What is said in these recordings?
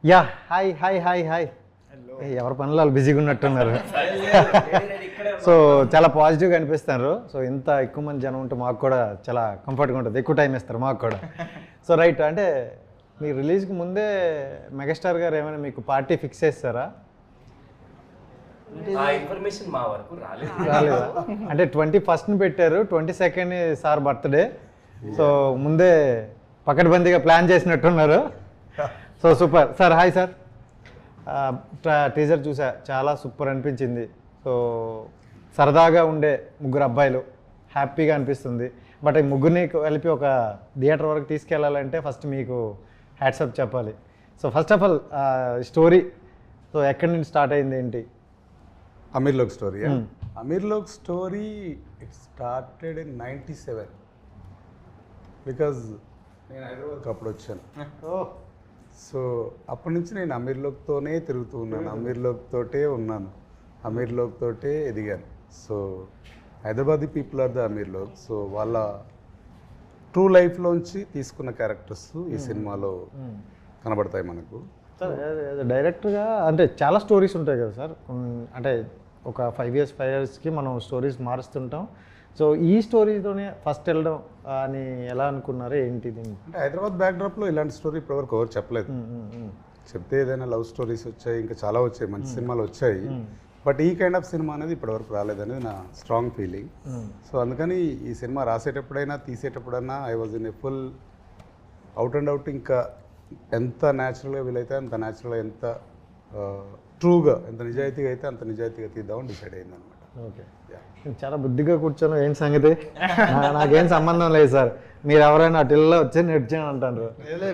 Yeah hi hi hi hi ఎవరి పనులు వాళ్ళు బిజీగా ఉన్నట్టున్నారు. సో చాలా పాజిటివ్గా అనిపిస్తున్నారు. సో ఇంత ఎక్కువ మంది జనం ఉంటే మాకు కూడా చాలా కంఫర్ట్గా ఉంటుంది, ఎక్కువ టైం ఇస్తారు మాకు కూడా. సో రైట్, అంటే మీ రిలీజ్కి ముందే మెగాస్టార్ గారు ఏమైనా మీకు పార్టీ ఫిక్స్ చేస్తారా? ఇన్ఫర్మేషన్ మా వరకు రాలేదా? అంటే 21st పెట్టారు, 22nd సార్ బర్త్డే. సో ముందే పకడ్బందీగా ప్లాన్ చేసినట్టున్నారు. So super sir. Hi sir, teaser చూసా, చాలా సూపర్ అనిపించింది. సో సరదాగా ఉండే ముగ్గురు అబ్బాయిలు, హ్యాపీగా అనిపిస్తుంది. బట్ ఈ ముగ్గురిని కలిపి ఒక థియేటర్ వరకు తీసుకెళ్ళాలంటే ఫస్ట్ మీకు హ్యాట్సప్ చెప్పాలి. So first of all story, so ఎక్కడి నుంచి స్టార్ట్ అయింది ఏంటి? అమీర్ లోక్ స్టోరీ. అమీర్ లోక్ story it started in 97 because నేను హైదరాబాద్కి అప్పుడు వచ్చాను. సో అప్పటి నుంచి నేను అమీర్ లోక్తోనే తిరుగుతూ ఉన్నాను, అమీర్ లోక్ తోటే ఉన్నాను, అమీర్ లోక్ తోటే ఎదిగాను. So Hyderabadi people are the అమీర్ లోక్. సో వాళ్ళ ట్రూ లైఫ్లోంచి తీసుకున్న క్యారెక్టర్స్ ఈ సినిమాలో కనబడతాయి మనకు. సార్ డైరెక్టర్గా అంటే చాలా స్టోరీస్ ఉంటాయి కదా సార్, అంటే ఒక 5 yearsకి మనం స్టోరీస్ మారుస్తుంటాం. సో ఈ స్టోరీతోనే ఫస్ట్ వెళ్ళడం అని ఎలా అనుకున్నారు ఏంటిది? అంటే హైదరాబాద్ బ్యాక్డ్రాప్లో ఇలాంటి స్టోరీ ఇప్పటివరకు ఎవరు చెప్పలేదు. చెప్తే ఏదైనా లవ్ స్టోరీస్ వచ్చాయి, ఇంకా చాలా వచ్చాయి, మంచి సినిమాలు వచ్చాయి. బట్ ఈ కైండ్ ఆఫ్ సినిమా అనేది ఇప్పటివరకు రాలేదనేది నా స్ట్రాంగ్ ఫీలింగ్. సో అందుకని ఈ సినిమా రాసేటప్పుడైనా తీసేటప్పుడైనా I was in a full out and out. ఇంకా ఎంత న్యాచురల్గా వీలైతే అంత న్యాచురల్గా, ఎంత ట్రూగా, ఎంత నిజాయితీగా అయితే అంత నిజాయితీగా తీద్దామని డిసైడ్ అయింది అనమాట. ఓకే, చాలా బుద్ధిగా కూర్చొని ఏం సంగతి, నాకేం సంబంధం లేదు సార్, మీరు ఎవరైనా అటుల్లో వచ్చి నడిచాను అంటారు.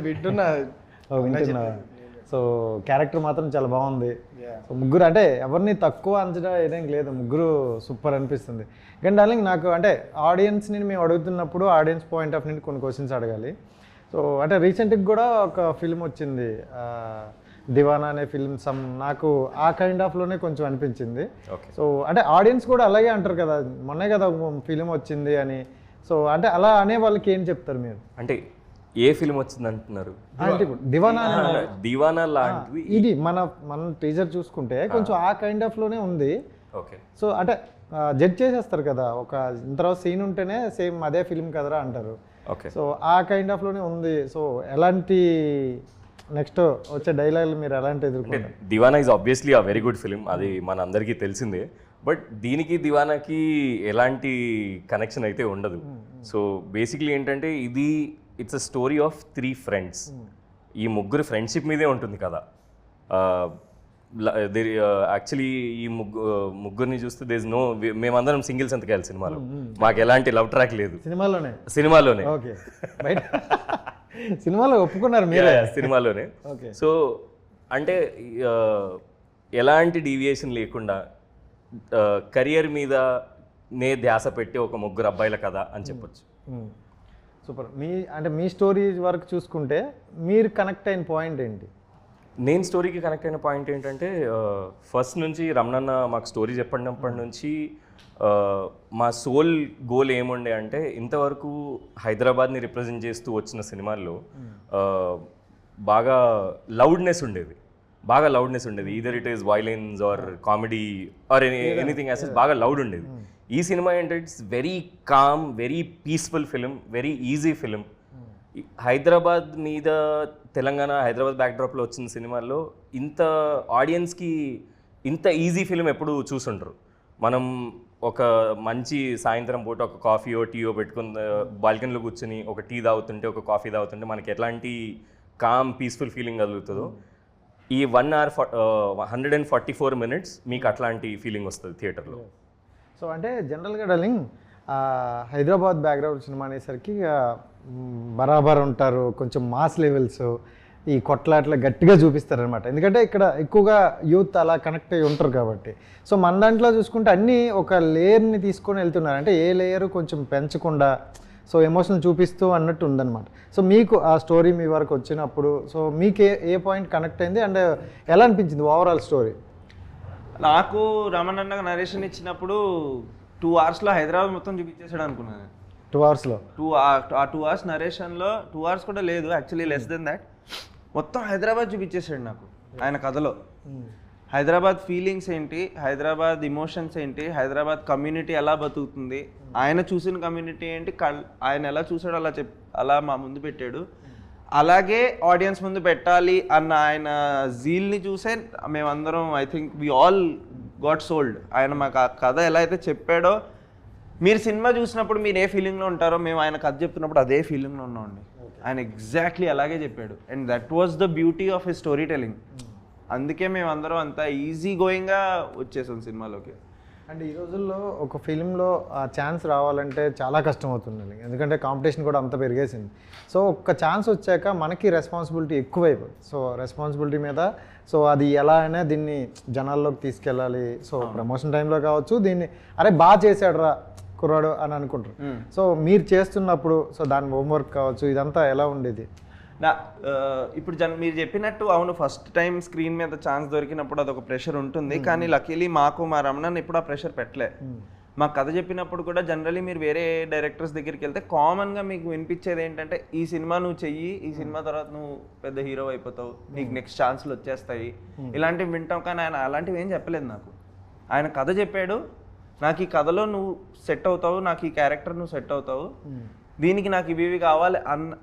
వింటున్నా. వింటున్నా. సో క్యారెక్టర్ మాత్రం చాలా బాగుంది. సో ముగ్గురు అంటే ఎవరిని తక్కువ అంచనా ఏదేం లేదు, ముగ్గురు సూపర్ అనిపిస్తుంది. కానీ డార్లింగ్ నాకు అంటే ఆడియన్స్ని మేము అడుగుతున్నప్పుడు ఆడియన్స్ పాయింట్ ఆఫ్ నుండి కొన్ని క్వశ్చన్స్ అడగాలి. సో అంటే రీసెంట్గా కూడా ఒక ఫిల్మ్ వచ్చింది, దివానా అనే ఫిల్మ్, నాకు ఆ కైండ్ ఆఫ్లోనే కొంచెం అనిపించింది. సో అంటే ఆడియన్స్ కూడా అలాగే అంటారు కదా, మొన్నే కదా ఫిలిం వచ్చింది అని. సో అంటే అలా అనే వాళ్ళకి ఏం చెప్తారు మీరు? అంటే ఏ ఫిల్మ్ వచ్చింది అంటున్నారు? అంటే ఇప్పుడు దివానా దివానా లాంటిది ఇది మన టీజర్ చూసుకుంటే కొంచెం ఆ కైండ్ ఆఫ్లోనే ఉంది. ఓకే. సో అంటే జడ్జ్ చేసేస్తారు కదా, ఒక తర్వాత సీన్ ఉంటేనే సేమ్ అదే ఫిల్మ్ కదరా అంటారు. ఓకే. సో ఆ కైండ్ ఆఫ్లోనే ఉంది. సో ఎలాంటి నెక్స్ట్ వచ్చే డైలాగులు మీరు ఎలాంటి ఎదుర్కొంటారు? Deewana is obviously a very good film, అది మన అందరికీ తెలిసిందే. బట్ దీనికి దివానాకి ఎలాంటి కనెక్షన్ అయితే ఉండదు. సో బేసిక్లీ ఏంటంటే ఇది it's a story of 3 friends. ఈ ముగ్గురు ఫ్రెండ్షిప్ మీదే ఉంటుంది కదా. యాక్చువల్లీ ఈ ముగ్గురిని చూస్తే దేస్ నో, మేమందరం సింగిల్స్ ఎంతకాలి సినిమాలో, మాకు ఎలాంటి లవ్ ట్రాక్ లేదు సినిమాలోనే. ఓకే, బయట సినిమాలో ఒప్పుకున్నారు మీరే? సినిమాలోనే. సో అంటే ఎలాంటి డీవియేషన్ లేకుండా కెరియర్ మీద ధ్యాస పెట్టి ఒక ముగ్గురు అబ్బాయిల కథ అని చెప్పొచ్చు. సూపర్. మీ స్టోరీ వరకు చూసుకుంటే మీరు కనెక్ట్ అయిన పాయింట్ ఏంటి? నేను స్టోరీకి కనెక్ట్ అయిన పాయింట్ ఏంటంటే ఫస్ట్ నుంచి రమణన్న మాకు స్టోరీ చెప్పినప్పటి నుంచి మా సోల్ గోల్ ఏముండే అంటే ఇంతవరకు హైదరాబాద్ని రిప్రజెంట్ చేస్తూ వచ్చిన సినిమాల్లో బాగా లౌడ్నెస్ ఉండేది. Either it is violence or comedy or anything as బాగా లౌడ్ ఉండేది. ఈ సినిమా ఏంటంటే it's very calm, very peaceful film, very easy film. Hyderabad మీద తెలంగాణ, హైదరాబాద్ బ్యాక్డ్రాప్లో వచ్చిన సినిమాల్లో ఇంత ఆడియన్స్కి ఇంత ఈజీ ఫిలిం ఎప్పుడు చూసుంటారు. మనం ఒక మంచి సాయంత్రం పూట ఒక కాఫీయో టీయో పెట్టుకుని బాల్కనీలో కూర్చొని ఒక టీ తాగుతుంటే, ఒక కాఫీ తాగుతుంటే మనకి ఎట్లాంటి కామ్ పీస్ఫుల్ ఫీలింగ్ కలుగుతుందో ఈ 1 hour 144 minutes మీకు అట్లాంటి ఫీలింగ్ వస్తుంది థియేటర్లో. సో అంటే జనరల్గా డార్లింగ్ హైదరాబాద్ బ్యాక్గ్రౌండ్ సినిమా అనేసరికి బరాబర్ ఉంటారు, కొంచెం మాస్ లెవెల్స్, ఈ కొట్లాట్ల గట్టిగా చూపిస్తారనమాట. ఎందుకంటే ఇక్కడ ఎక్కువగా యూత్ అలా కనెక్ట్ అయ్యి ఉంటారు కాబట్టి. సో మన దాంట్లో చూసుకుంటే అన్నీ ఒక లేయర్ని తీసుకొని వెళ్తున్నారు, అంటే ఏ లేయర్ కొంచెం పెంచకుండా సో ఎమోషనల్ చూపిస్తూ అన్నట్టు ఉందన్నమాట. సో మీకు ఆ స్టోరీ మీ వరకు వచ్చినప్పుడు సో మీకు ఏ పాయింట్ కనెక్ట్ అయింది అండ్ ఎలా అనిపించింది ఓవరాల్ స్టోరీ? నాకు రమణన్నకు నరేషన్ ఇచ్చినప్పుడు 2 hours హైదరాబాద్ మొత్తం చూపించేసాడు అనుకున్నాను. 2 hours 2 hours నరేషన్లో 2 hours కూడా లేదు, యాక్చువల్లీ లెస్ దెన్ దాట్. మొత్తం హైదరాబాద్ చూపించేసాడు నాకు ఆయన కథలో. హైదరాబాద్ ఫీలింగ్స్ ఏంటి, హైదరాబాద్ ఇమోషన్స్ ఏంటి, హైదరాబాద్ కమ్యూనిటీ ఎలా బతుకుతుంది, ఆయన చూసిన కమ్యూనిటీ ఏంటి, ఆయన ఎలా చూసాడో అలా మా ముందు పెట్టాడు. అలాగే ఆడియన్స్ ముందు పెట్టాలి అన్న ఆయన జీల్ని చూసే మేమందరం I think we all got sold. ఆయన మాకు ఆ కథ ఎలా అయితే చెప్పాడో, మీరు సినిమా చూసినప్పుడు మీరు ఏ ఫీలింగ్లో ఉంటారో మేము ఆయన కథ చెప్తున్నప్పుడు అదే ఫీలింగ్లో ఉన్నామండి. ఆయన ఎగ్జాక్ట్లీ అలాగే చెప్పాడు. And that was the beauty of his story telling. అందుకే మేము అందరం అంత ఈజీ గోయింగ్గా వచ్చేసాం సినిమాలోకి. అండ్ ఈ రోజుల్లో ఒక ఫిలింలో ఆ ఛాన్స్ రావాలంటే చాలా కష్టం అవుతుంది, ఎందుకంటే కాంపిటీషన్ కూడా అంత పెరిగేసింది. సో ఒక్క ఛాన్స్ వచ్చాక మనకి రెస్పాన్సిబిలిటీ ఎక్కువైపోయింది. సో రెస్పాన్సిబిలిటీ మీద సో అది ఎలా అయినా దీన్ని జనాల్లోకి తీసుకెళ్ళాలి. సో ప్రమోషన్ టైంలో కావచ్చు, దీన్ని అరే బాగా చేశాడు రా కుర్రాడు అని అనుకుంటారు. సో మీరు చేస్తున్నప్పుడు సో దాని హోంవర్క్ కావచ్చు, ఇదంతా ఎలా ఉండేది? ఇప్పుడు మీరు చెప్పినట్టు అవును, ఫస్ట్ టైం స్క్రీన్ మీద ఛాన్స్ దొరికినప్పుడు అదొక ప్రెషర్ ఉంటుంది. కానీ లక్కీలీ మాకు మా రమణన్ ఎప్పుడు ఆ ప్రెషర్ పెట్టలే. మాకు కథ చెప్పినప్పుడు కూడా జనరలీ మీరు వేరే డైరెక్టర్స్ దగ్గరికి వెళ్తే కామన్గా మీకు వినిపించేది ఏంటంటే, ఈ సినిమా నువ్వు చెయ్యి, ఈ సినిమా తర్వాత నువ్వు పెద్ద హీరో అయిపోతావు, నీకు నెక్స్ట్ ఛాన్స్లు వచ్చేస్తాయి, ఇలాంటివి వింటాం. కానీ ఆయన అలాంటివి ఏం చెప్పలేదు నాకు. ఆయన కథ చెప్పాడు, నాకు ఈ కథలో నువ్వు సెట్ అవుతావు, నాకు ఈ క్యారెక్టర్ నువ్వు సెట్ అవుతావు, దీనికి నాకు ఇవి కావాలి అన్న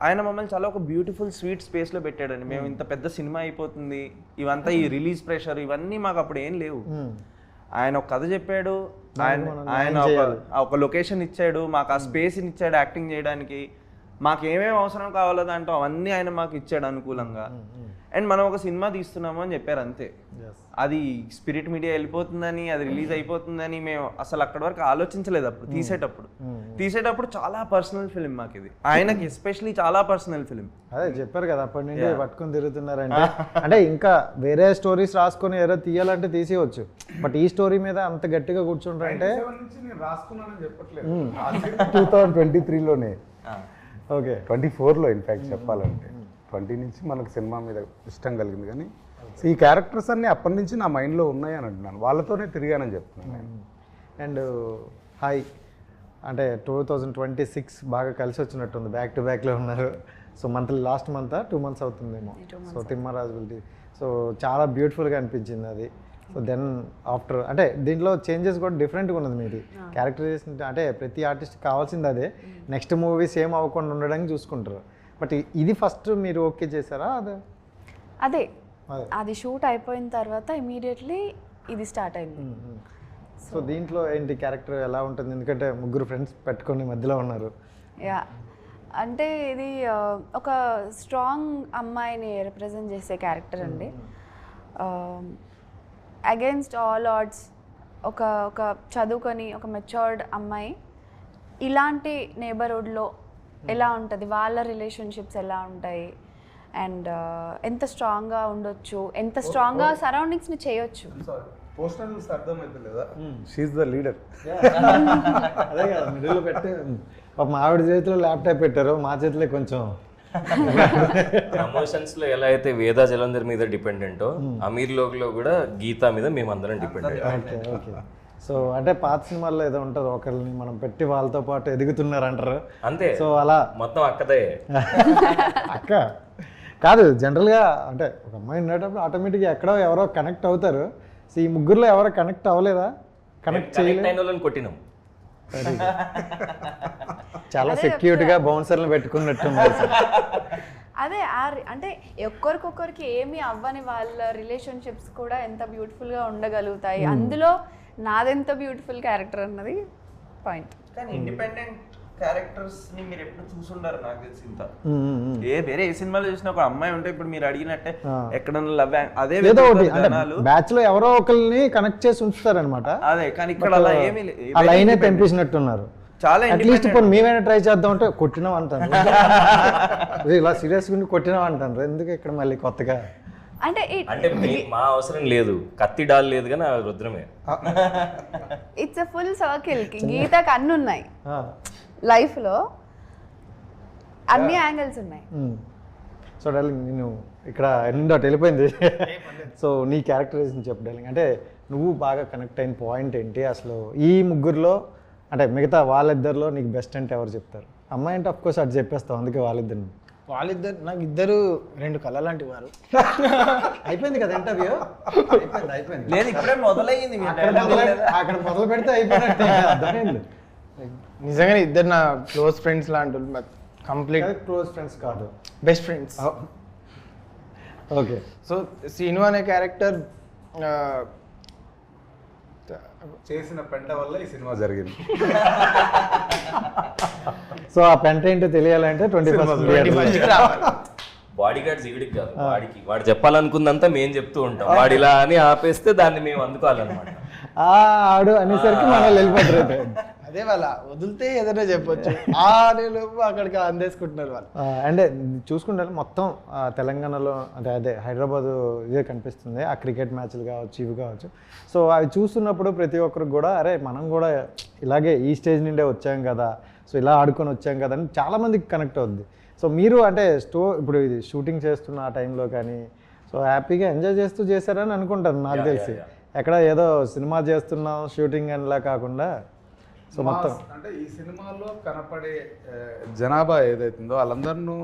ఆయన మమ్మల్ని చాలా ఒక బ్యూటిఫుల్ స్వీట్ స్పేస్లో పెట్టాడండి. మేము ఇంత పెద్ద సినిమా అయిపోతుంది, ఇవంతా ఈ రిలీజ్ ప్రెషర్ ఇవన్నీ మాకు అప్పుడు ఏం లేవు. ఆయన ఒక కథ చెప్పాడు, ఆయన ఒక లొకేషన్ ఇచ్చాడు, మాకు ఆ స్పేస్ని ఇచ్చాడు యాక్టింగ్ చేయడానికి, మాకు ఏమేమి అవసరం కావాలో దాంట్లో అవన్నీ ఆయన మాకు ఇచ్చాడు అనుకూలంగా. అండ్ మనం ఒక సినిమా తీస్తున్నాము అని చెప్పారు అంతే. అది స్పిరిట్ మీడియా వెళ్ళిపోతుందని, అది రిలీజ్ అయిపోతుందని మేము అసలు అక్కడి వరకు ఆలోచించలేదు. అప్పుడు తీసేటప్పుడు చాలా పర్సనల్ ఫిలిం మాకు ఇది, ఆయనకి ఎస్పెషలీ చాలా పర్సనల్ ఫిలిం. అదే చెప్పారు కదా అప్పటి నుండి పట్టుకుని తిరుగుతున్నారంటే, అంటే ఇంకా వేరే స్టోరీస్ రాసుకొని ఏదో తీయాలంటే తీసేయవచ్చు, బట్ ఈ స్టోరీ మీద అంత గట్టిగా కూర్చుంటారంటే 2023లోనే, ఓకే 24లో ఇన్ఫ్యాక్ట్ చెప్పాలంటే 20 నుంచి మనకు సినిమా మీద ఇష్టం కలిగింది. కానీ ఈ క్యారెక్టర్స్ అన్నీ అప్పటి నుంచి నా మైండ్లో ఉన్నాయి అని అంటున్నాను, వాళ్ళతోనే తిరిగానని చెప్తున్నాను నేను. అండ్ హాయ్ అంటే 2026 బాగా కలిసి వచ్చినట్టుంది, బ్యాక్ టు బ్యాక్లో ఉన్నారు. సో లాస్ట్ మంత్ 2 months అవుతుందేమో. సో తిమ్మరాజుబిలిటీ సో చాలా బ్యూటిఫుల్గా అనిపించింది అది. సో దెన్ ఆఫ్టర్ అంటే దీంట్లో చేంజెస్ కూడా డిఫరెంట్గా ఉన్నది మీది క్యారెక్టరైజేషన్. అంటే ప్రతి ఆర్టిస్ట్ కావాల్సింది అదే, నెక్స్ట్ మూవీ సేమ్ అవ్వకుండా ఉండడానికి చూసుకుంటారు. బట్ ఇది ఫస్ట్ మీరు ఓకే చేశారా? అదే అది షూట్ అయిపోయిన తర్వాత ఇమీడియట్లీ ఇది స్టార్ట్ అయింది. సో దీంట్లో ఏంటి క్యారెక్టర్ ఎలా ఉంటుంది? ఎందుకంటే ముగ్గురు ఫ్రెండ్స్ పెట్టుకొని మధ్యలో ఉన్నారు. యా అంటే ఇది ఒక స్ట్రాంగ్ అమ్మాయిని రిప్రజెంట్ చేసే క్యారెక్టర్ అండి. అగైన్స్ట్ ఆల్ ఆడ్స్ ఒక చదువుకొని ఒక మెచ్యూర్డ్ అమ్మాయి ఇలాంటి నేబర్హుడ్లో ఎలా ఉంటుంది, వాళ్ళ రిలేషన్షిప్స్ ఎలా ఉంటాయి, అండ్ ఎంత స్ట్రాంగ్గా ఉండొచ్చు, ఎంత స్ట్రాంగ్గా సరౌండింగ్స్ని చేయొచ్చు. She's the leader. అదే కదా మిడిల్లో పెట్టి మా ఆవిడ చేతిలో ల్యాప్టాప్ పెట్టారు, మా చేతిలో కొంచెం ప్రమోషన్స్ లో ఎలా అయితే వేదా జలంధర్ మీద డిపెండెంటో, అమీర్ లోగ్లో కూడా గీతా మీద మేమందరం డిపెండెంట్. Okay okay. సో అంటే పాత సినిమాల్లో ఏదో ఉంటారు, ఒకరిని మనం పెట్టి వాళ్ళతో పాటు ఎదుగుతున్నారు అంటారు అంతే. సో అలా మొత్తం అక్కదే అక్క కాదు, జనరల్గా అంటే ఒక అమ్మాయి ఉండేటప్పుడు ఆటోమేటిక్గా ఎక్కడో ఎవరో కనెక్ట్ అవుతారు. సో ఈ ముగ్గురులో ఎవరో కనెక్ట్ అవ్వలేదా? కనెక్ట్ చేయలేదు, కొట్టినాం. చాలా సెక్యూర్డ్గా బౌన్సర్లు పెట్టుకున్నట్టుంది. అదే అంటే ఒక్కరికొకరికి ఏమీ అవ్వని వాళ్ళ రిలేషన్షిప్స్ కూడా ఎంత బ్యూటిఫుల్గా ఉండగలుగుతాయి. అందులో నాదెంత బ్యూటిఫుల్ క్యారెక్టర్ అన్నది పాయింట్. కానీ ఇండిపెండెంట్ క్యారెక్టర్స్ని మీరు ఎప్పుడు చూసుండారు నాకు తెలిసి. ఇంత వేరే ఏ సినిమాలో చూసిన ఒక అమ్మాయి ఉంటే ఇప్పుడు మీరు అడిగినట్టే ఎక్కడన్నా లవ్ అదే బ్యాచ్ లో ఎవరో ఒకరిని కనెక్ట్ చేసి ఉంచుతారనమాట. అదే కానీ ఇక్కడ అలా ఏమీ ఆ లైనే తెంపేసినట్టున్నారు. చాలా అట్లీస్ట్ ఇప్పుడు మేమైనా ట్రై చేద్దాం అంటే కొట్టినాం అంటారు, ఇలా సీరియస్గా కొట్టినాం అంటారు. ఎందుకు ఇక్కడ మళ్ళీ కొత్తగా అంటే మా అవసరం లేదు, కత్తి డాల్ లేదు కానీ రుద్రమే. It's a full circle. గీతకు అన్ని ఉన్నాయి లైఫ్లో, అన్ని యాంగిల్స్ ఉన్నాయి. సో డార్లింగ్ నేను ఇక్కడ ఎన్నో వెళ్ళిపోయింది. సో నీ క్యారెక్టరైజేషన్ చెప్పు డార్లింగ్. అంటే నువ్వు బాగా కనెక్ట్ అయిన పాయింట్ ఏంటి అసలు? ఈ ముగ్గురులో అంటే మిగతా వాళ్ళిద్దరిలో నీకు బెస్ట్ అంటే ఎవరు చెప్తారు? అమ్మాయి అంటే అఫ్కోర్స్ అది చెప్పేస్తావు, అందుకే వాళ్ళిద్దరిని. వాళ్ళిద్దరు నాకు ఇద్దరు 2 కళ లాంటి వారు. అయిపోయింది కదా ఇంటర్వ్యూ, అయిపోయింది. లేదు ఇప్పుడే మొదలయ్యింది మీ అక్కడ మొదలు పెడితే అయిపోయినట్టే, అర్థమైంది. నిజంగానే ఇద్దరు నా క్లోజ్ ఫ్రెండ్స్ లాంటి కంప్లీట్ క్లోజ్ ఫ్రెండ్స్ కాదు, best friends. Okay. So Seenu అనే క్యారెక్టర్ చేసిన పెంట వల్ల ఈ సినిమా జరిగింది. సో ఆ పెంట ఏంటో తెలియాలంటే 21st రావాలి. బాడీ గార్డ్స్ ఈవిడికి కాదు, వాడు చెప్పాలనుకుందంతా మేము చెప్తూ ఉంటాం, వాడు ఇలా అని ఆపేస్తే దాన్ని మేము అందుకోవాలన్నమాట. ఆడు అనేసరికి మనం వెళ్ళిపోతారు. అదే వాళ్ళ వదిలితే ఏదైనా చెప్పొచ్చు, లోపు అక్కడికి అందేసుకుంటున్నారు వాళ్ళు. అంటే చూసుకుంటే మొత్తం తెలంగాణలో అంటే అదే హైదరాబాద్ ఇదే కనిపిస్తుంది, ఆ క్రికెట్ మ్యాచ్లు కావచ్చు ఇవి కావచ్చు. సో అవి చూస్తున్నప్పుడు ప్రతి ఒక్కరికి కూడా అరే మనం కూడా ఇలాగే ఈ స్టేజ్ నుండే వచ్చాం కదా, సో ఇలా ఆడుకొని వచ్చాం కదా అని చాలామందికి కనెక్ట్ అవుద్ది. సో మీరు అంటే ఇప్పుడు ఇది షూటింగ్ చేస్తున్న ఆ టైంలో కానీ సో హ్యాపీగా ఎంజాయ్ చేస్తూ చేశారని అనుకుంటాను నాకు తెలిసి. ఎక్కడ ఏదో సినిమా చేస్తున్నాం షూటింగ్ అనిలా కాకుండా సో మొత్తం అంటే ఈ సినిమాలో కనపడే జనాభా ఏదైతుందో వాళ్ళందరినూ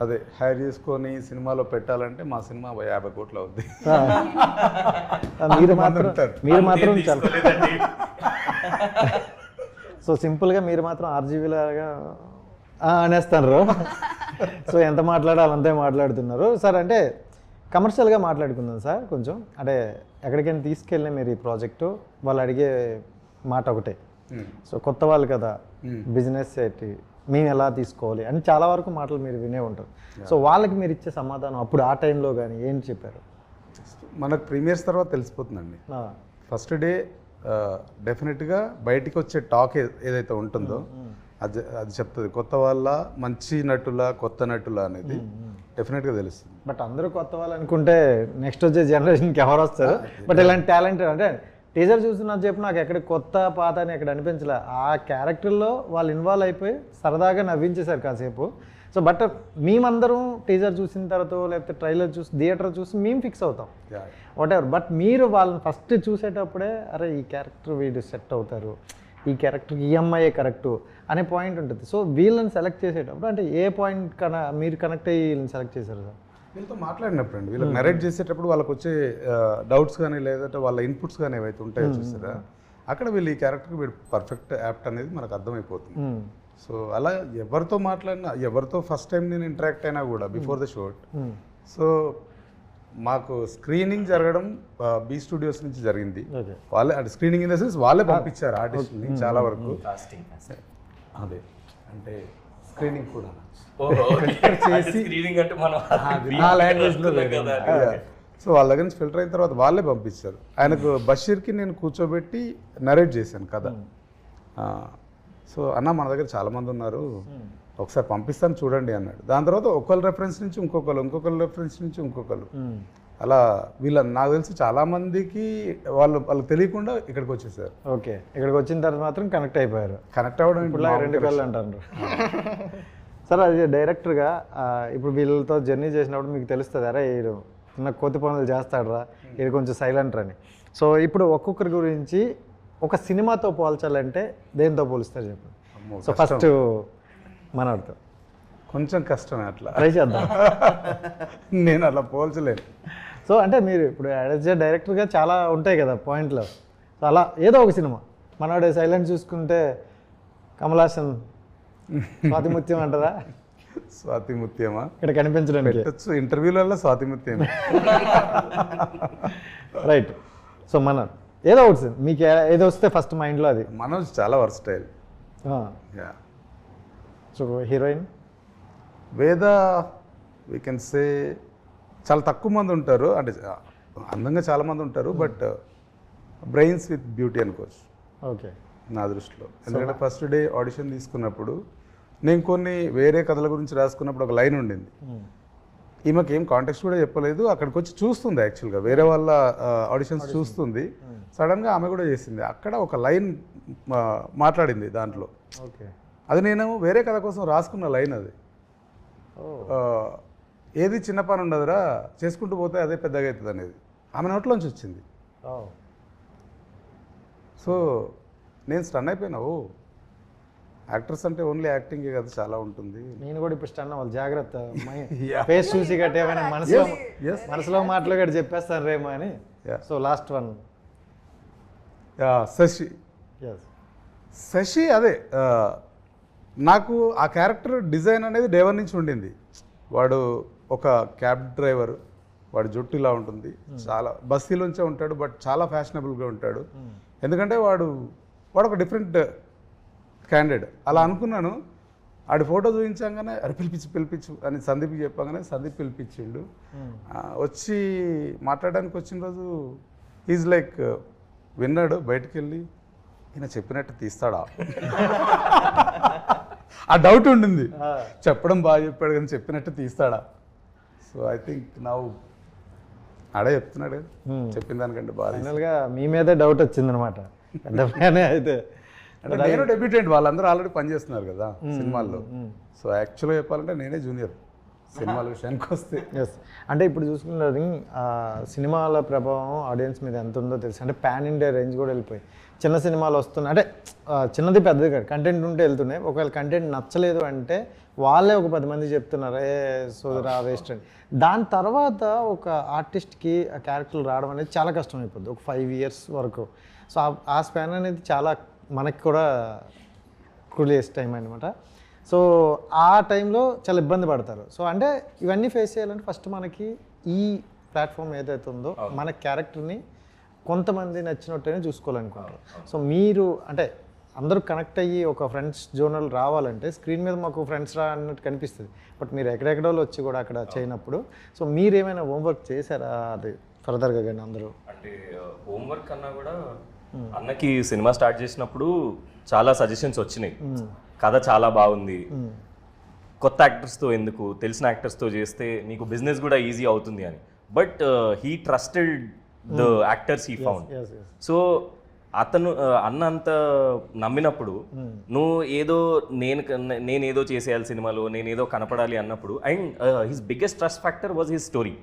అదే హైర్ చేసుకొని సినిమాలో పెట్టాలంటే మా సినిమా 50 కోట్లు అవుద్ది. మీరు మాత్రం చాలా సో సింపుల్గా మీరు మాత్రం ఆర్జీవీ లాగా అనేస్తారు. సో ఎంత మాట్లాడాలి అంతే మాట్లాడుతున్నారు సార్. అంటే కమర్షియల్గా మాట్లాడుకుందాం సార్ కొంచెం. అంటే ఎక్కడికైనా తీసుకెళ్ళి మీరు ఈ ప్రాజెక్టు వాళ్ళు అడిగే మాట ఒకటే, సో కొత్త వాళ్ళు కదా బిజినెస్ ఏంటి మేము ఎలా తీసుకోవాలి అని చాలా వరకు మాటలు మీరు వినే ఉంటారు. సో వాళ్ళకి మీరు ఇచ్చే సమాధానం అప్పుడు ఆ టైంలో కానీ ఏం చెప్పారు? మనకు ప్రీమియర్స్ తర్వాత తెలిసిపోతుందండి. ఫస్ట్ డే డెఫినెట్గా బయటికి వచ్చే టాక్ ఏదైతే ఉంటుందో అది చెప్తుంది కొత్త వాళ్ళ మంచి నటుల కొత్త నటుల అనేది డెఫినెట్గా తెలుస్తుంది. బట్ అందరూ కొత్త వాళ్ళు అనుకుంటే నెక్స్ట్ వచ్చే జనరేషన్కి ఎవరు వస్తారు? బట్ ఇలాంటి టాలెంట్ అంటే టీజర్ చూస్తున్నా చెప్పి నాకు ఎక్కడ కొత్త పాత అని ఎక్కడ అనిపించలే. ఆ క్యారెక్టర్లో వాళ్ళు ఇన్వాల్వ్ అయిపోయి సరదాగా నవ్వించేశారు కాసేపు. సో బట్ మేమందరం టీజర్ చూసిన తర్వాత లేకపోతే ట్రైలర్ చూసి థియేటర్ చూసి మేము ఫిక్స్ అవుతాం వాట్ ఎవర్. బట్ మీరు వాళ్ళని ఫస్ట్ చూసేటప్పుడే అరే ఈ క్యారెక్టర్ వీడు సెట్ అవుతారు, ఈ క్యారెక్టర్కి ఈఎంఐ కరెక్టు అనే పాయింట్ ఉంటుంది. సో వీళ్ళని సెలెక్ట్ చేసేటప్పుడు అంటే ఏ పాయింట్ మీరు కనెక్ట్ అయ్యి వీళ్ళని సెలెక్ట్ చేశారు సార్? వీళ్ళతో మాట్లాడినప్పుడు అండి, వీళ్ళకి నరేట్ చేసేటప్పుడు వాళ్ళకి వచ్చే డౌట్స్ కానీ లేదంటే వాళ్ళ ఇన్పుట్స్ కానీ ఏవైతే ఉంటాయో చూసారా, అక్కడ వీళ్ళు ఈ క్యారెక్టర్కి వీడు పర్ఫెక్ట్ యాప్ట్ అనేది మనకు అర్థమైపోతుంది. సో అలా ఎవరితో మాట్లాడినా ఎవరితో ఫస్ట్ టైం నేను ఇంటరాక్ట్ అయినా కూడా బిఫోర్ ద షూట్, సో మాకు స్క్రీనింగ్ జరగడం బీ స్టూడియోస్ నుంచి జరిగింది. వాళ్ళే అంటే స్క్రీనింగ్ ఇన్ ద సెన్స్ వాళ్ళే పంపించారు ఆర్టిస్ట్ని చాలా వరకు. అదే అంటే స్క్రీనింగ్ కూడా ఆ లాంగ్వేజ్లో. సో వాళ్ళ దగ్గర నుంచి ఫిల్టర్ అయిన తర్వాత వాళ్ళే పంపించారు. ఆయనకు బషీర్కి నేను కూర్చోబెట్టి నరేట్ చేశాను కదా. సో అన్న మన దగ్గర చాలామంది ఉన్నారు, ఒకసారి పంపిస్తాను చూడండి అన్నాడు. దాని తర్వాత ఒకళ్ళ రెఫరెన్స్ నుంచి ఇంకొకళ్ళ రెఫరెన్స్ నుంచి ఇంకొకళ్ళు, అలా వీళ్ళ నాకు తెలిసి చాలామందికి వాళ్ళకి తెలియకుండా ఇక్కడికి వచ్చేసారు. ఓకే, ఇక్కడికి వచ్చిన తర్వాత మాత్రం కనెక్ట్ అయిపోయారు. కనెక్ట్ అవ్వడం ఇప్పుడు 2 కళ్ళు అంటారు సార్. అది డైరెక్టర్గా ఇప్పుడు వీళ్ళతో జర్నీ చేసినప్పుడు మీకు తెలుస్తుంది అరే వీడు చిన్న కోతి పనులు చేస్తాడరా, ఇది కొంచెం సైలెంట్ అని. సో ఇప్పుడు ఒక్కొక్కరి గురించి ఒక సినిమాతో పోల్చాలంటే దేంతో పోలుస్తారు చెప్పండి? సో ఫస్ట్ మనతో కొంచెం కష్టమే, అట్లా ట్రై చేద్దాం. నేను అట్లా పోల్చలేను. సో అంటే మీరు ఇప్పుడు యాజ్ డైరెక్టర్గా చాలా ఉంటాయి కదా పాయింట్లు. సో అలా ఏదో ఒక సినిమా మనవాడు సైలెంట్ చూసుకుంటే కమల్ హాసన్ స్వాతిముత్యం అంటారా? స్వాతిముత్యమా ఇక్కడ కనిపించడానికి పెట్టచ్చు ఇంటర్వ్యూలలో స్వాతిముత్యం. రైట్. సో మన ఏదో ఒకటి సార్ మీకు ఏదో వస్తే ఫస్ట్ మైండ్లో అది. మనోజ్ చాలా వర్స్టైల్. సో హీరోయిన్ వేద వీ కెన్ సే చాలా తక్కువ మంది ఉంటారు, అంటే అందంగా చాలామంది ఉంటారు, బట్ బ్రెయిన్స్ విత్ బ్యూటీ అనుకోవచ్చు. ఓకే, నా దృష్టిలో. ఎందుకంటే ఫస్ట్ డే ఆడిషన్ తీసుకున్నప్పుడు నేను కొన్ని వేరే కథల గురించి రాసుకున్నప్పుడు ఒక లైన్ ఉండింది, ఈమెకి ఏం కాంటెక్స్ట్ కూడా చెప్పలేదు, అక్కడికి వచ్చి చూస్తుంది, యాక్చువల్గా వేరే వాళ్ళ ఆడిషన్స్ చూస్తుంది, సడన్గా ఆమె కూడా చేసింది, అక్కడ ఒక లైన్ మాట్లాడింది దాంట్లో. ఓకే, అది నేను వేరే కథ కోసం రాసుకున్న లైన్ అది. ఏది చిన్న పని ఉండదురా చేసుకుంటూ పోతే అదే పెద్దగా అవుతుంది అనేది ఆమె నోట్లోంచి వచ్చింది. సో నేను స్టన్ అయిపోయినా, ఓ యాక్టర్స్ అంటే ఓన్లీ యాక్టింగే కదా, చాలా ఉంటుంది. నేను కూడా ఇప్పుడు స్టన్ అవ్వాలి, జాగ్రత్త ఫేస్ చూసి గట్టి ఏమైనా మనసులో మాటలు గట్టి చెప్పేస్తాను రేమో అని. సో లాస్ట్ వన్ శశి అదే నాకు ఆ క్యారెక్టర్ డిజైన్ అనేది డే వన్ నుంచి ఉండింది. వాడు ఒక క్యాబ్ డ్రైవర్, వాడి జుట్టు ఇలా ఉంటుంది, చాలా బస్తీలోంచే ఉంటాడు, బట్ చాలా ఫ్యాషనబుల్గా ఉంటాడు. ఎందుకంటే వాడు ఒక డిఫరెంట్ క్యాండిడేట్ అలా అనుకున్నాను. ఆడి ఫోటో చూపించాగానే అరే పిలిపించు అని సందీప్కి చెప్పగానే సందీప్ పిలిపించిండు. వచ్చి మాట్లాడడానికి వచ్చిన రోజు ఈజ్ లైక్ విన్నాడు, బయటికి వెళ్ళి ఈయన చెప్పినట్టు తీస్తాడా ఆ డౌట్ ఉండింది. చెప్పడం బాగా చెప్పాడు కానీ చెప్పినట్టు తీస్తాడా. సో ఐ థింక్ నౌ ఆడే చెప్తున్నాడు చెప్పిన దానికంటే బాగా. ఫైనల్గా మీ మీదే డౌట్ వచ్చిందనమాట పెద్ద ఫ్యానే అయితే. అంటే నేను డెబ్యూటెంట్, వాళ్ళందరూ ఆల్రెడీ పనిచేస్తున్నారు కదా సినిమాల్లో. సో యాక్చువల్గా చెప్పాలంటే నేనే జూనియర్ సినిమాల విషయానికి వస్తే. ఎస్, అంటే ఇప్పుడు చూసుకున్నది సినిమాల ప్రభావం ఆడియన్స్ మీద ఎంత ఉందో తెలుసు. అంటే పాన్ ఇండియా రేంజ్ కూడా వెళ్ళిపోయి చిన్న సినిమాలు వస్తున్నాయి, అంటే చిన్నది పెద్దది కాదు, కంటెంట్ ఉంటే వెళ్తున్నాయి. ఒకవేళ కంటెంట్ నచ్చలేదు అంటే వాళ్ళే ఒక 10 మంది చెప్తున్నారు ఏ సోదరా వేస్ట్ అని. దాని తర్వాత ఒక ఆర్టిస్ట్కి ఆ క్యారెక్టర్లు రావడం అనేది చాలా కష్టం అయిపోద్ది ఒక 5 years వరకు. సో ఆ స్పాన్ అనేది చాలా మనకి కూడా క్రూలియస్ టైం అనమాట. సో ఆ టైంలో చాలా ఇబ్బంది పడతారు. సో అంటే ఇవన్నీ ఫేస్ చేయాలంటే ఫస్ట్ మనకి ఈ ప్లాట్ఫామ్ ఏదైతే ఉందో మన క్యారెక్టర్ని కొంతమంది నచ్చినట్టునే చూసుకోవాలనుకుంటారు. సో మీరు అంటే అందరూ కనెక్ట్ అయ్యి ఒక ఫ్రెండ్స్ జోనల్ రావాలంటే స్క్రీన్ మీద మాకు ఫ్రెండ్స్ రా అన్నట్టు కనిపిస్తుంది, బట్ మీరు ఎక్కడెక్కడో వచ్చి కూడా అక్కడ చేయనప్పుడు సో మీరు ఏమైనా హోంవర్క్ చేశారా అది ఫర్దర్గా? కానీ అందరూ అంటే హోంవర్క్ అన్నా కూడా అన్నకి సినిమా స్టార్ట్ చేసినప్పుడు చాలా సజెషన్స్ వచ్చినాయి. కథ చాలా బాగుంది, కొత్త యాక్టర్స్తో ఎందుకు, తెలిసిన యాక్టర్స్తో చేస్తే నీకు బిజినెస్ కూడా ఈజీ అవుతుంది అని. But he trusted the actors he found. So అతను అన్న అంత నమ్మినప్పుడు నువ్వు ఏదో నేనేదో చేసేయాలి సినిమాలో, నేనేదో కనపడాలి అన్నప్పుడు, and his biggest trust factor was his story.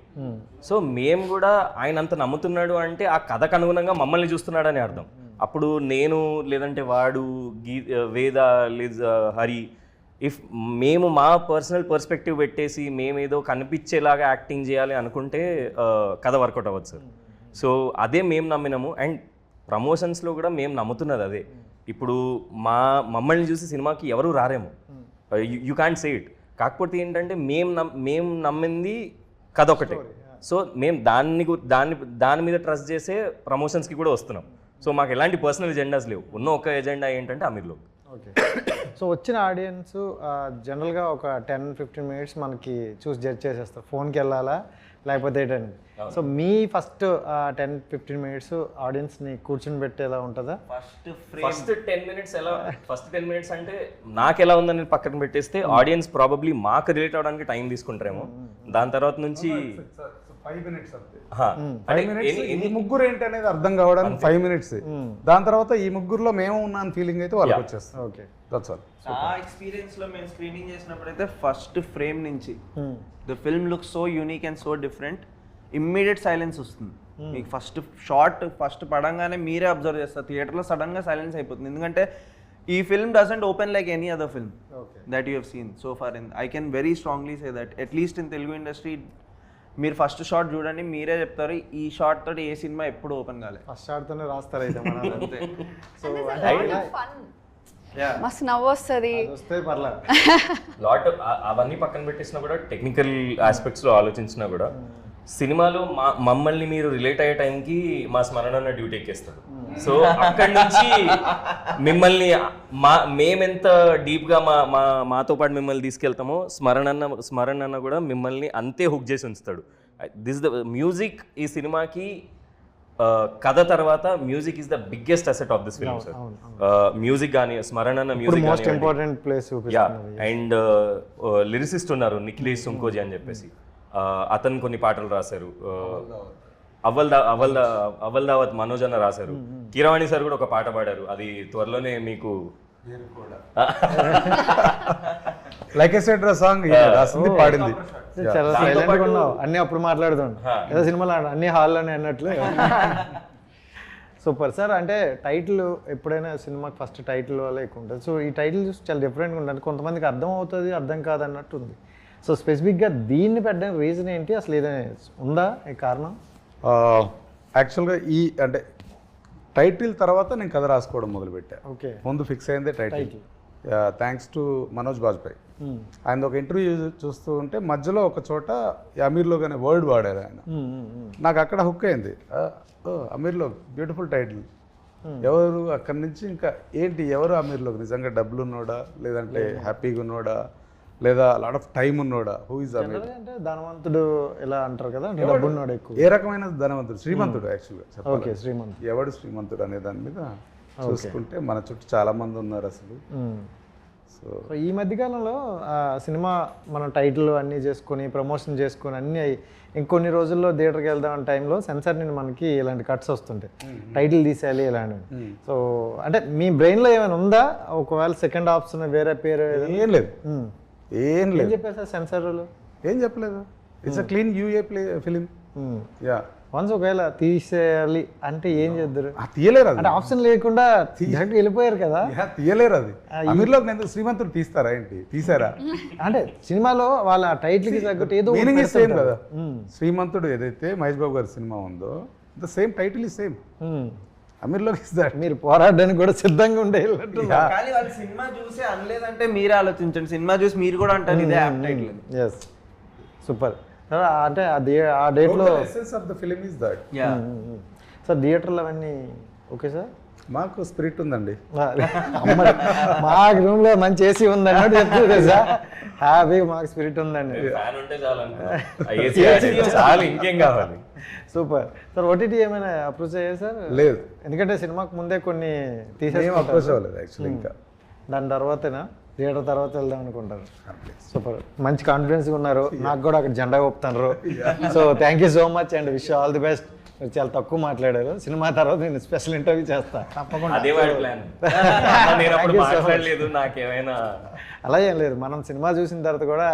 So మేము కూడా ఆయన అంత నమ్ముతున్నాడు అంటే ఆ కథకు అనుగుణంగా మమ్మల్ని చూస్తున్నాడని అర్థం. అప్పుడు నేను లేదంటే వాడు వేద లేదా హరి ఇఫ్ మేము మా పర్సనల్ పర్స్పెక్టివ్ పెట్టేసి మేమేదో కనిపించేలాగా యాక్టింగ్ చేయాలి అనుకుంటే కథ వర్కౌట్ అవ్వదు సార్. సో అదే మేము నమ్మినాము. అండ్ ప్రమోషన్స్లో కూడా మేము నమ్ముతున్నది అదే. ఇప్పుడు మమ్మల్ని చూసి సినిమాకి ఎవరు రారేమో, యూ క్యాంట్ సే ఇట్. కాకపోతే ఏంటంటే మేము నమ్మింది కథ ఒకటే. సో మేము దాని మీద ట్రస్ట్ చేసే ప్రమోషన్స్కి కూడా వస్తున్నాం. సో మాకు ఎలాంటి పర్సనల్ ఎజెండాస్ లేవు. ఉన్న ఒక ఎజెండా ఏంటంటే అమీర్లో. ఓకే, సో వచ్చిన ఆడియన్స్ జనరల్గా ఒక 10-15 minutes మనకి చూసి జడ్జ్ చేసేస్తారు, ఫోన్కి వెళ్ళాలా లేకపోతే ఏంటని. సో మీ ఫస్ట్ 10-15 minutes ఆడియన్స్ని కూర్చుని పెట్టేలా ఉంటుందా? ఫస్ట్ 10 minutes ఎలా? ఫస్ట్ 10 minutes అంటే నాకు ఎలా ఉందని పక్కన పెట్టేస్తే ఆడియన్స్ ప్రాబబ్లీ మాకు రిలేట్ అవడానికి టైం తీసుకుంటారేమో. దాని తర్వాత నుంచి 5 minutes అంతే. 5 minutes ఈ ముగ్గురు ఏంటి అనేది అర్థం కావడానికి 5 minutes. దాని తర్వాత ఈ ముగ్గురులో మేము ఉన్నాను ఫీలింగ్ అయితే వాళ్ళకి వచ్చేస్తుంది. Okay, that's all. ఆ ఎక్స్పీరియన్స్ లో మేము స్క్రీనింగ్ చేసినప్పుడు అయితే ఫస్ట్ ఫ్రేమ్ నుంచి the film look so unique and so different, immediate silence వస్తుంది మీకు. ఫస్ట్ షార్ట్ ఫస్ట్ పడంగానే మీరే అబ్జర్వ్ చేస్తారు, థియేటర్లో సడన్గా సైలెన్స్ అయిపోతుంది. ఎందుకంటే ఈ film doesn't open like any other film that you have seen so far. I can very strongly say that at least in Telugu industry మీరు ఫస్ట్ షాట్ చూడండి, మీరే చెప్తారు ఈ షాట్ తోటి ఏ సినిమా ఎప్పుడు ఓపెన్ కాలేదు. ఫస్ట్ షాట్తోనే రాస్తారు అయితే అంతే. సో మస్తు నవ్వు వస్తుంది వస్తే పర్లేదు. లాట్ అవన్నీ పక్కన పెట్టేసినా కూడా టెక్నికల్ ఆస్పెక్ట్స్లో ఆలోచించినా కూడా సినిమాలో మమ్మల్ని మీరు రిలేట్ అయ్యే టైంకి మా స్మరణ అన్న డ్యూటీ ఎక్కేస్తాడు. సో అక్కడి నుంచి మిమ్మల్ని మేమెంత డీప్గా మాతో పాటు మిమ్మల్ని తీసుకెళ్తామో స్మరణ అన్న కూడా మిమ్మల్ని అంతే హుక్ చేసి ఉంచుతాడు. దిస్ ద మ్యూజిక్ ఈ సినిమాకి కథ తర్వాత music is the biggest asset of this film sir. Music కానీ స్మరణ అన్న music most important place. And lyricist ఉన్నారు నిఖిలేష్ సుంకోజీ అని చెప్పేసి, అతను కొన్ని పాటలు రాశారు. అవల్ దావత్ మనోజ్ అన్న రాశారు. కీరవాణి సార్ కూడా ఒక పాట పాడారు, అది త్వరలోనే మీకు లైక్ ఎ సెట్ సాంగ్ రాసింది పాడింది. చాలా సైలెంట్గా ఉన్నావు, అన్నీ అప్పుడు మాట్లాడుతాను ఏదో సినిమాలో అన్ని హాల్లోనే అన్నట్లు. Super sir. అంటే టైటిల్ ఎప్పుడైనా సినిమాకి ఫస్ట్ టైటిల్ వల్ల ఎక్కువ ఉంటుంది. సో ఈ టైటిల్ చూసి చాలా డిఫరెంట్గా ఉంటుంది, కొంతమందికి అర్థం అవుతుంది అర్థం కాదు అన్నట్టు ఉంది. సో స్పెసిఫిక్గా దీన్ని పెట్టడానికి రీజన్ ఏంటి, అసలు ఏదైనా ఉందా ఈ కారణం? యాక్చువల్గా ఈ అంటే టైటిల్ తర్వాత నేను కథ రాసుకోవడం మొదలుపెట్టా. ఓకే. ముందు ఫిక్స్ అయిందే title. Thanks to Manoj Bajpai. ఆయన ఒక ఇంటర్వ్యూ చూస్తూ ఉంటే మధ్యలో ఒక చోట అమీర్లోగ్ అనే వర్డ్ వాడారు ఆయన. నాకు అక్కడ హుక్ అయింది. అమీర్లోగ్ బ్యూటిఫుల్ టైటిల్. ఎవరు అక్కడి నుంచి ఇంకా ఏంటి ఎవరు అమీర్లోగ్, నిజంగా డబ్బులు ఉన్నోడా లేదంటే హ్యాపీగా ఉన్నోడా లేదా లాట్ ఆఫ్ టైం ఉన్నోడా, హూ ఇస్ అమీర్? అంటే ధనవంతుడు ఎలా అంటారు కదా, అంటే డబ్బు ఉన్నాడు ఎక్కువ. ఏ రకమైన ధనవంతుడు? శ్రీమంతుడు యాక్చువల్గా. ఓకే, శ్రీమంతుడు. ఎవడు శ్రీమంతుడు అనే దాని మీద చూసుకుంటే మన చుట్టూ చాలా మంది ఉన్నారు అసలు. సో ఈ మధ్యకాలంలో సినిమా మనం టైటిల్ అన్నీ చేసుకొని ప్రమోషన్ చేసుకొని అన్నీ అయ్యి ఇంకొన్ని రోజుల్లో థియేటర్కి వెళ్దాం అనే టైంలో సెన్సార్ నుండి మనకి ఇలాంటి కట్స్ వస్తుంటాయి, టైటిల్ తీసేయాలి ఇలాంటివి. సో అంటే మీ బ్రెయిన్లో ఏమైనా ఉందా, ఒకవేళ సెకండ్ ఆప్షన్ వేరే పేరు? ఏం లేదు, ఏం లేదు. చెప్పారు సార్ సెన్సార్ వాళ్ళు? ఏం చెప్పలేదు. It's a clean UA film. Ya, once ఒకవేళ తీసేయాలి అంటే ఏం చేద్దరు? తీయలేరు అది. అంటే ఆప్షన్ లేకుండా డైరెక్ట్ వెళ్ళిపోయారు కదా. తీయలేరు అది. అమీర్లోగ్ ఎందుకు శ్రీమంతుడు తీస్తారా ఏంటి? తీసారా? అంటే సినిమాలో వాళ్ళ టైటిల్ కి తగ్గట్టు ఏదో మీనింగ్ ఇస్ సేమ్ కదా. శ్రీమంతుడు ఏదైతే మహేష్ బాబు గారి సినిమా ఉందో the same title is same. అమీర్లోగ్ ఇస్ దట్. మీరు పోరాడడానికి కూడా సిద్ధంగా ఉండే కానీ వాళ్ళు సినిమా చూసి అనలేదంటే మీరు ఆలోచించండి, సినిమా చూసి మీరు కూడా అంటారు ఇదే యాప్ టైటిల్. Yes, super. అంటే ఆ డేట్లో essence of the film is that. Sir థియేటర్లు అవన్నీ ఓకే సార్? మాకు స్పిరిట్ ఉందండి. మా రూమ్లో మంచి ఏసీ ఉంది అన్నట్టు చెప్తుంది సార్. హ్యాపీగా మాకు స్పిరిట్ ఉందండి. ఫ్యాన్ ఉంటే చాలు, ఇంకేం కావాలి. Super sir. ఓటీటీ ఏమైనా అప్రోచ్ అయ్యారు సార్? లేదు, ఎందుకంటే సినిమాకు ముందే కొన్ని అప్రోచ్ తీసేసి అవ్వలేదు యాక్చువల్లీ. ఇంకా దాని తర్వాతనా థియేటర్ తర్వాత వెళ్దాం అనుకుంటారు. సూపర్, మంచి కాన్ఫిడెన్స్గా ఉన్నారు. నాకు కూడా అక్కడ జెండా ఒప్పుతున్నారు. So thank you so much and wish all the best. మీరు చాలా తక్కువ మాట్లాడారు. సినిమా తర్వాత నేను స్పెషల్ ఇంటర్వ్యూ చేస్తా తప్పకుండా. అదే వాడి ప్లాన్. నేను అప్పుడు మాట్లాడలేదు, నాకేమైనా అలా ఏం లేదు. మనం సినిమా చూసిన తర్వాత కూడా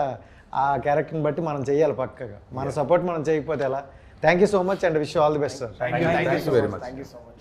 ఆ క్యారెక్టర్ని బట్టి మనం చేయాలి పక్కగా. మన సపోర్ట్ మనం చేయకపోతే ఎలా? Thank you so much and wish all the best sir. Thank you very much.